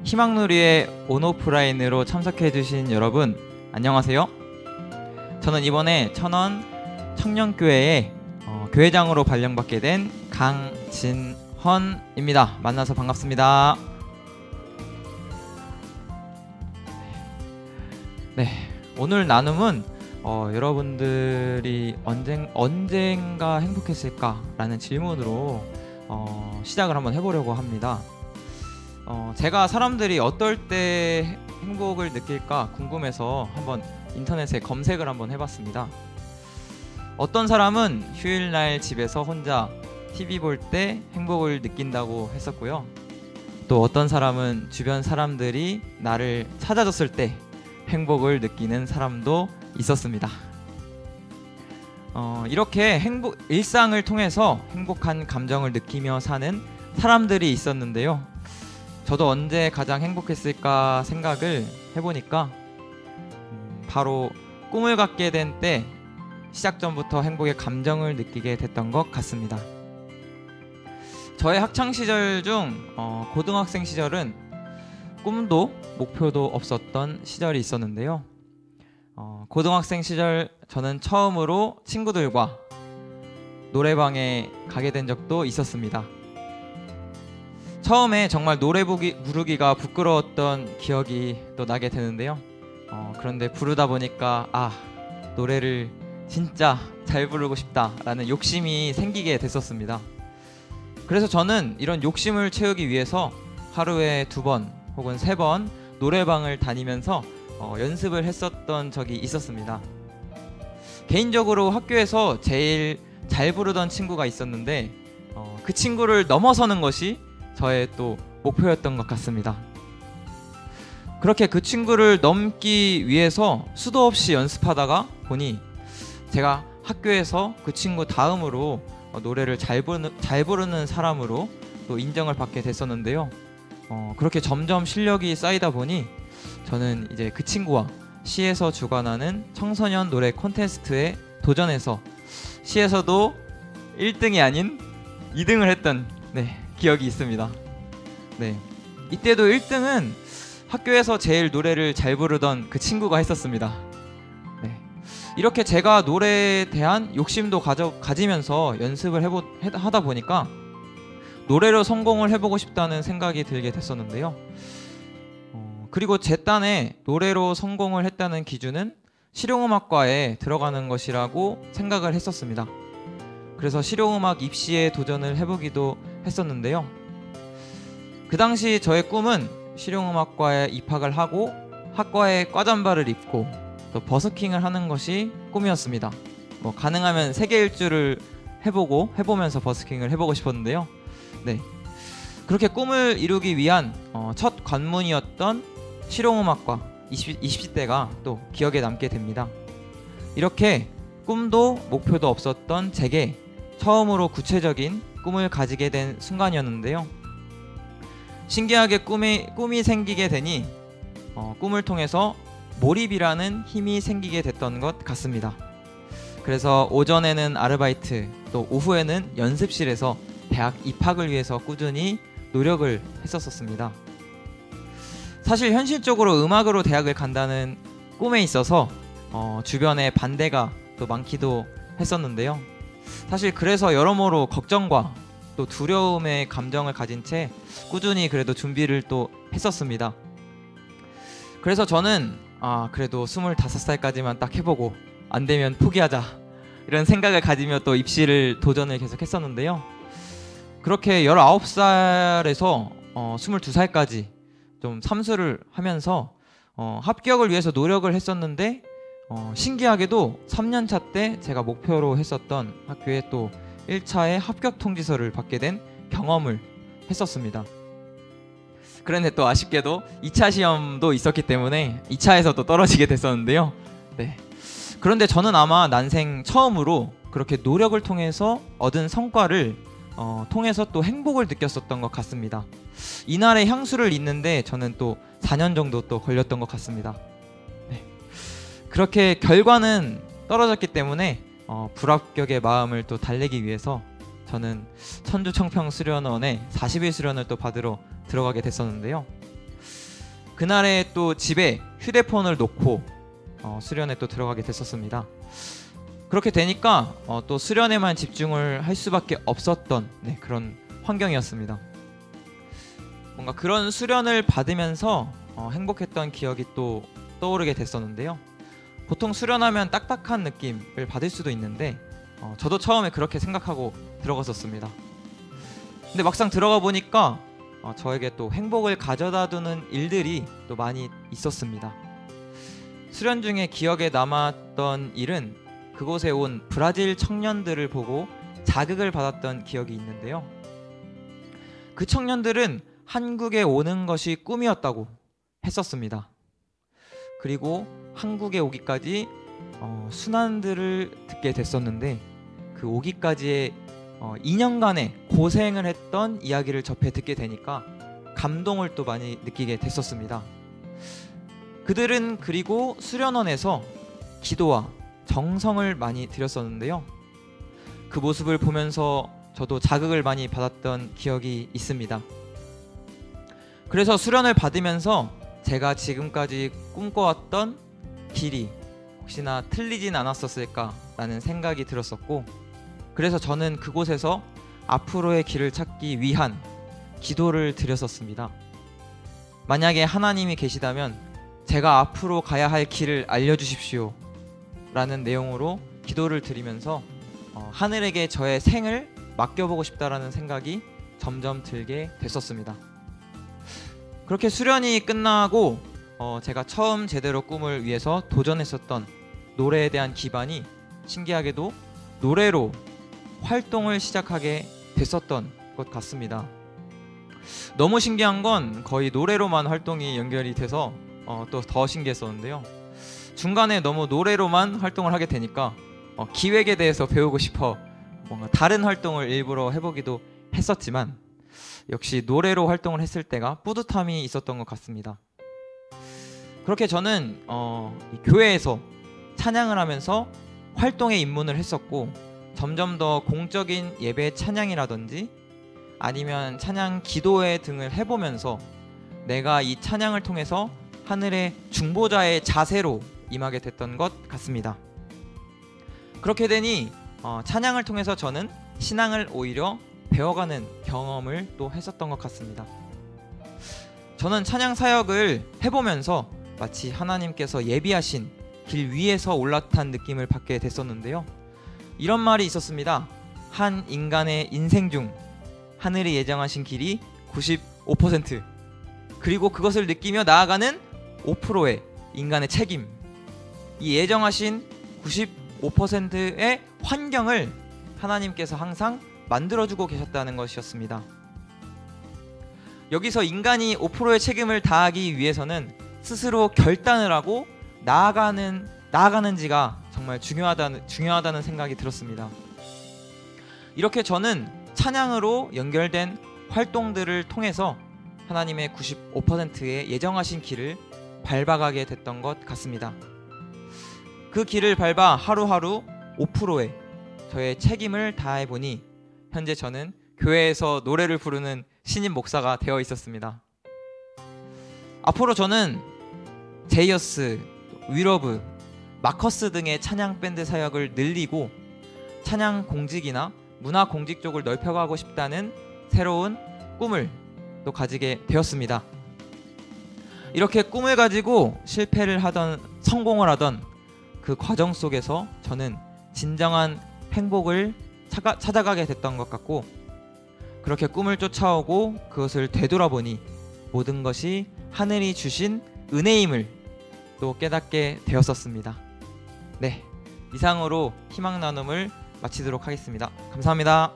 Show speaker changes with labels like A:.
A: 희망누리의 온오프라인으로 참석해주신 여러분 안녕하세요. 저는 이번에 천원 청년교회의 교회장으로 발령받게 된 강진헌입니다. 만나서 반갑습니다. 네, 오늘 나눔은 여러분들이 언젠가 행복했을까라는 질문으로 시작을 한번 해보려고 합니다. 제가 사람들이 어떨 때 행복을 느낄까 궁금해서 한번 인터넷에 검색을 한번 해봤습니다. 어떤 사람은 휴일날 집에서 혼자 TV 볼 때 행복을 느낀다고 했었고요. 또 어떤 사람은 주변 사람들이 나를 찾아줬을 때 행복을 느끼는 사람도 있었습니다. 이렇게 일상을 통해서 행복한 감정을 느끼며 사는 사람들이 있었는데요. 저도 언제 가장 행복했을까 생각을 해보니까 바로 꿈을 갖게 된 때 시작 전부터 행복의 감정을 느끼게 됐던 것 같습니다. 저의 학창시절 중 고등학생 시절은 꿈도 목표도 없었던 시절이 있었는데요. 고등학생 시절 저는 처음으로 친구들과 노래방에 가게 된 적도 있었습니다. 처음에 정말 노래 부르기가 부끄러웠던 기억이 또 나게 되는데요. 그런데 부르다 보니까 노래를 진짜 잘 부르고 싶다라는 욕심이 생기게 됐었습니다. 그래서 저는 이런 욕심을 채우기 위해서 하루에 2번 혹은 3번 노래방을 다니면서 연습을 했었던 적이 있었습니다. 개인적으로 학교에서 제일 잘 부르던 친구가 있었는데 그 친구를 넘어서는 것이 저의 또 목표였던 것 같습니다. 그렇게 그 친구를 넘기 위해서 수도 없이 연습하다가 보니 제가 학교에서 그 친구 다음으로 노래를 잘 부르는 사람으로 또 인정을 받게 됐었는데요. 그렇게 점점 실력이 쌓이다 보니 저는 이제 그 친구와 시에서 주관하는 청소년 노래 콘테스트에 도전해서 시에서도 1등이 아닌 2등을 했던 기억이 있습니다. 이때도 1등은 학교에서 제일 노래를 잘 부르던 그 친구가 했었습니다. 이렇게 제가 노래에 대한 욕심도 가지면서 연습을 하다 보니까 노래로 성공을 해보고 싶다는 생각이 들게 됐었는데요. 그리고 제 딴에 노래로 성공을 했다는 기준은 실용음악과에 들어가는 것이라고 생각을 했었습니다. 그래서 실용음악 입시에 도전을 해보기도 했었는데요. 그 당시 저의 꿈은 실용음악과에 입학을 하고 학과에 과잠바를 입고 또 버스킹을 하는 것이 꿈이었습니다. 가능하면 세계 일주를 해보면서 버스킹을 해보고 싶었는데요. 그렇게 꿈을 이루기 위한 첫 관문이었던 실용음악과 20대가 또 기억에 남게 됩니다. 이렇게 꿈도 목표도 없었던 제게 처음으로 구체적인 꿈을 가지게 된 순간이었는데요. 신기하게 꿈이 생기게 되니 꿈을 통해서 몰입이라는 힘이 생기게 됐던 것 같습니다. 그래서 오전에는 아르바이트, 또 오후에는 연습실에서 대학 입학을 위해서 꾸준히 노력을 했었습니다. 사실 현실적으로 음악으로 대학을 간다는 꿈에 있어서 주변에 반대가 또 많기도 했었는데요. 사실 그래서 여러모로 걱정과 또 두려움의 감정을 가진 채 꾸준히 그래도 준비를 또 했었습니다. 그래서 저는 그래도 25살까지만 딱 해보고 안 되면 포기하자 이런 생각을 가지며 또 입시를 도전을 계속 했었는데요. 그렇게 19살에서 22살까지 좀 삼수를 하면서 합격을 위해서 노력을 했었는데 신기하게도 3년차 때 제가 목표로 했었던 학교에 또 1차의 합격 통지서를 받게 된 경험을 했었습니다. 그런데 또 아쉽게도 2차 시험도 있었기 때문에 2차에서 또 떨어지게 됐었는데요. 그런데 저는 아마 난생 처음으로 그렇게 노력을 통해서 얻은 성과를 통해서 또 행복을 느꼈었던 것 같습니다. 이날의 향수를 잇는데 저는 또 4년 정도 또 걸렸던 것 같습니다. 그렇게 결과는 떨어졌기 때문에 불합격의 마음을 또 달래기 위해서 저는 천주청평수련원에 40일 수련을 또 받으러 들어가게 됐었는데요. 그날에 또 집에 휴대폰을 놓고 수련에 또 들어가게 됐었습니다. 그렇게 되니까 또 수련에만 집중을 할 수밖에 없었던 그런 환경이었습니다. 뭔가 그런 수련을 받으면서 행복했던 기억이 또 떠오르게 됐었는데요. 보통 수련하면 딱딱한 느낌을 받을 수도 있는데 저도 처음에 그렇게 생각하고 들어갔었습니다. 근데 막상 들어가 보니까 저에게 또 행복을 가져다 주는 일들이 또 많이 있었습니다. 수련 중에 기억에 남았던 일은 그곳에 온 브라질 청년들을 보고 자극을 받았던 기억이 있는데요. 그 청년들은 한국에 오는 것이 꿈이었다고 했었습니다. 그리고 한국에 오기까지 순환들을 듣게 됐었는데 그 오기까지의 2년간의 고생을 했던 이야기를 접해 듣게 되니까 감동을 또 많이 느끼게 됐었습니다. 그들은 그리고 수련원에서 기도와 정성을 많이 들였었는데요. 그 모습을 보면서 저도 자극을 많이 받았던 기억이 있습니다. 그래서 수련을 받으면서 제가 지금까지 꿈꿔왔던 길이 혹시나 틀리진 않았었을까라는 생각이 들었었고, 그래서 저는 그곳에서 앞으로의 길을 찾기 위한 기도를 드렸었습니다. 만약에 하나님이 계시다면 제가 앞으로 가야 할 길을 알려주십시오 라는 내용으로 기도를 드리면서 하늘에게 저의 생을 맡겨보고 싶다라는 생각이 점점 들게 됐었습니다. 그렇게 수련이 끝나고 제가 처음 제대로 꿈을 위해서 도전했었던 노래에 대한 기반이 신기하게도 노래로 활동을 시작하게 됐었던 것 같습니다. 너무 신기한 건 거의 노래로만 활동이 연결이 돼서 또 더 신기했었는데요. 중간에 너무 노래로만 활동을 하게 되니까 기획에 대해서 배우고 싶어 뭔가 다른 활동을 일부러 해보기도 했었지만 역시 노래로 활동을 했을 때가 뿌듯함이 있었던 것 같습니다. 그렇게 저는 교회에서 찬양을 하면서 활동에 입문을 했었고, 점점 더 공적인 예배 찬양이라든지 아니면 찬양 기도회 등을 해보면서 내가 이 찬양을 통해서 하늘의 중보자의 자세로 임하게 됐던 것 같습니다. 그렇게 되니 찬양을 통해서 저는 신앙을 오히려 배워가는 경험을 또 했었던 것 같습니다. 저는 찬양 사역을 해보면서 마치 하나님께서 예비하신 길 위에서 올라탄 느낌을 받게 됐었는데요. 이런 말이 있었습니다. 한 인간의 인생 중 하늘이 예정하신 길이 95%, 그리고 그것을 느끼며 나아가는 5%의 인간의 책임, 이 예정하신 95%의 환경을 하나님께서 항상 만들어주고 계셨다는 것이었습니다. 여기서 인간이 5%의 책임을 다하기 위해서는 스스로 결단을 하고 나아가는지가 정말 중요하다는 생각이 들었습니다. 이렇게 저는 찬양으로 연결된 활동들을 통해서 하나님의 95%의 예정하신 길을 밟아가게 됐던 것 같습니다. 그 길을 밟아 하루하루 5%의 저의 책임을 다해보니 현재 저는 교회에서 노래를 부르는 신임 목사가 되어 있었습니다. 앞으로 저는 제이어스, 위러브, 마커스 등의 찬양 밴드 사역을 늘리고 찬양 공직이나 문화 공직 쪽을 넓혀가고 싶다는 새로운 꿈을 또 가지게 되었습니다. 이렇게 꿈을 가지고 실패를 하던 성공을 하던 그 과정 속에서 저는 진정한 행복을 찾아가게 됐던 것 같고, 그렇게 꿈을 쫓아오고 그것을 되돌아보니 모든 것이 하늘이 주신 은혜임을 또 깨닫게 되었었습니다. 네, 이상으로 희망 나눔을 마치도록 하겠습니다. 감사합니다.